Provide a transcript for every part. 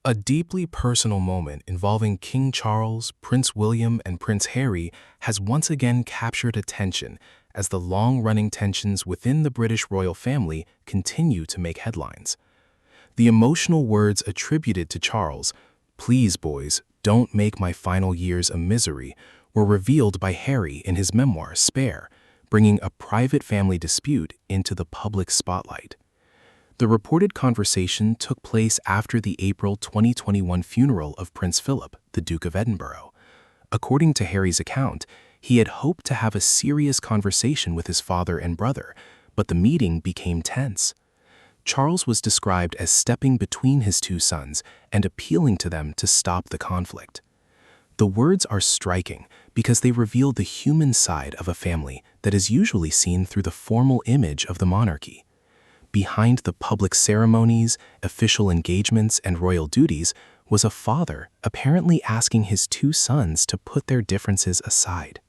A deeply personal moment involving King Charles, Prince William, and Prince Harry has once again captured attention as the long-running tensions within the British royal family continue to make headlines. The emotional words attributed to Charles, "Please, boys, don't make my final years a misery," were revealed by Harry in his memoir, Spare, bringing a private family dispute into the public spotlight. The reported conversation took place after the April 2021 funeral of Prince Philip, the Duke of Edinburgh. According to Harry's account, he had hoped to have a serious conversation with his father and brother, but the meeting became tense. Charles was described as stepping between his two sons and appealing to them to stop the conflict. The words are striking because they reveal the human side of a family that is usually seen through the formal image of the monarchy. Behind the public ceremonies, official engagements, and royal duties was a father apparently asking his two sons to put their differences aside.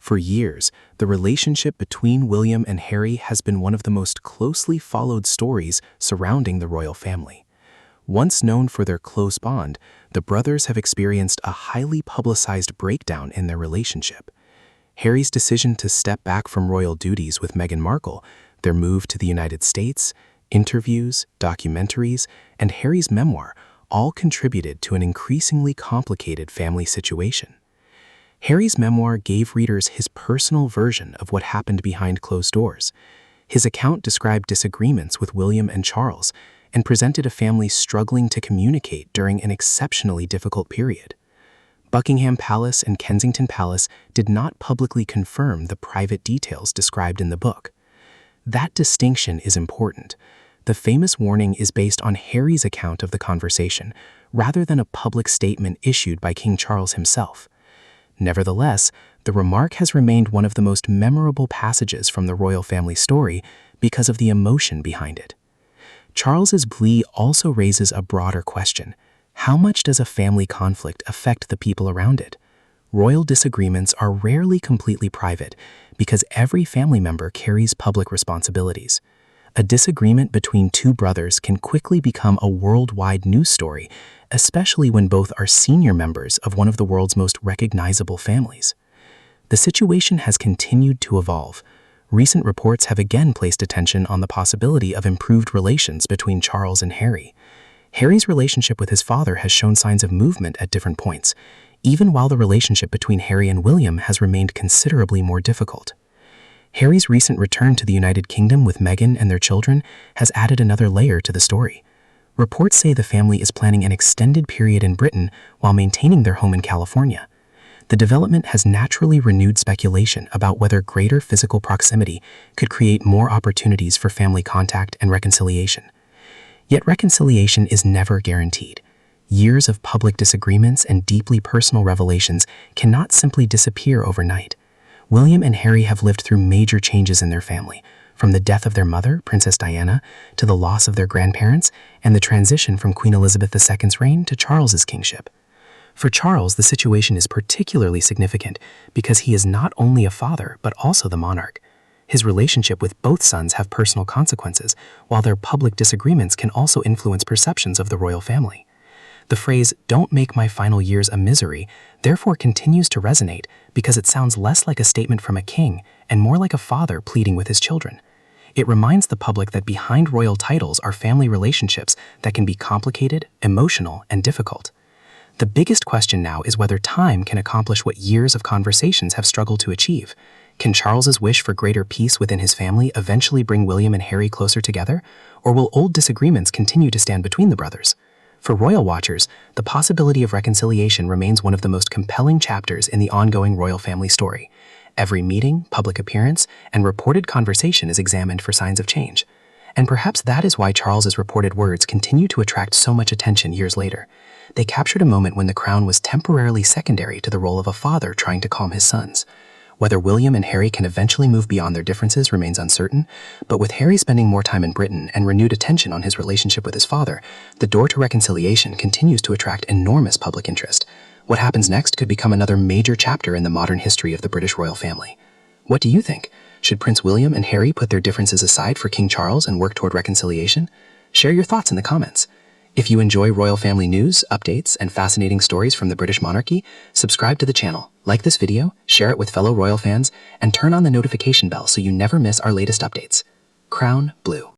For years, the relationship between William and Harry has been one of the most closely followed stories surrounding the royal family. Once known for their close bond, the brothers have experienced a highly publicized breakdown in their relationship. Harry's decision to step back from royal duties with Meghan Markle, their move to the United States, interviews, documentaries, and Harry's memoir all contributed to an increasingly complicated family situation. Harry's memoir gave readers his personal version of what happened behind closed doors. His account described disagreements with William and Charles and presented a family struggling to communicate during an exceptionally difficult period. Buckingham Palace and Kensington Palace did not publicly confirm the private details described in the book. That distinction is important. The famous warning is based on Harry's account of the conversation, rather than a public statement issued by King Charles himself. Nevertheless, the remark has remained one of the most memorable passages from the royal family story because of the emotion behind it. Charles's plea also raises a broader question. How much does a family conflict affect the people around it? Royal disagreements are rarely completely private because every family member carries public responsibilities. A disagreement between two brothers can quickly become a worldwide news story, especially when both are senior members of one of the world's most recognizable families. The situation has continued to evolve. Recent reports have again placed attention on the possibility of improved relations between Charles and Harry. Harry's relationship with his father has shown signs of movement at different points, even while the relationship between Harry and William has remained considerably more difficult. Harry's recent return to the United Kingdom with Meghan and their children has added another layer to the story. Reports say the family is planning an extended period in Britain while maintaining their home in California. The development has naturally renewed speculation about whether greater physical proximity could create more opportunities for family contact and reconciliation. Yet reconciliation is never guaranteed. Years of public disagreements and deeply personal revelations cannot simply disappear overnight. William and Harry have lived through major changes in their family, from the death of their mother, Princess Diana, to the loss of their grandparents, and the transition from Queen Elizabeth II's reign to Charles's kingship. For Charles, the situation is particularly significant because he is not only a father but also the monarch. His relationship with both sons have personal consequences, while their public disagreements can also influence perceptions of the royal family. The phrase, "Don't make my final years a misery," therefore continues to resonate because it sounds less like a statement from a king and more like a father pleading with his children. It reminds the public that behind royal titles are family relationships that can be complicated, emotional, and difficult. The biggest question now is whether time can accomplish what years of conversations have struggled to achieve. Can Charles's wish for greater peace within his family eventually bring William and Harry closer together, or will old disagreements continue to stand between the brothers? For royal watchers, the possibility of reconciliation remains one of the most compelling chapters in the ongoing royal family story. Every meeting, public appearance, and reported conversation is examined for signs of change. And perhaps that is why Charles's reported words continue to attract so much attention years later. They captured a moment when the crown was temporarily secondary to the role of a father trying to calm his sons. Whether William and Harry can eventually move beyond their differences remains uncertain, but with Harry spending more time in Britain and renewed attention on his relationship with his father, the door to reconciliation continues to attract enormous public interest. What happens next could become another major chapter in the modern history of the British royal family. What do you think? Should Prince William and Harry put their differences aside for King Charles and work toward reconciliation? Share your thoughts in the comments. If you enjoy royal family news, updates, and fascinating stories from the British monarchy, subscribe to the channel, like this video, share it with fellow royal fans, and turn on the notification bell so you never miss our latest updates. Crown Blue.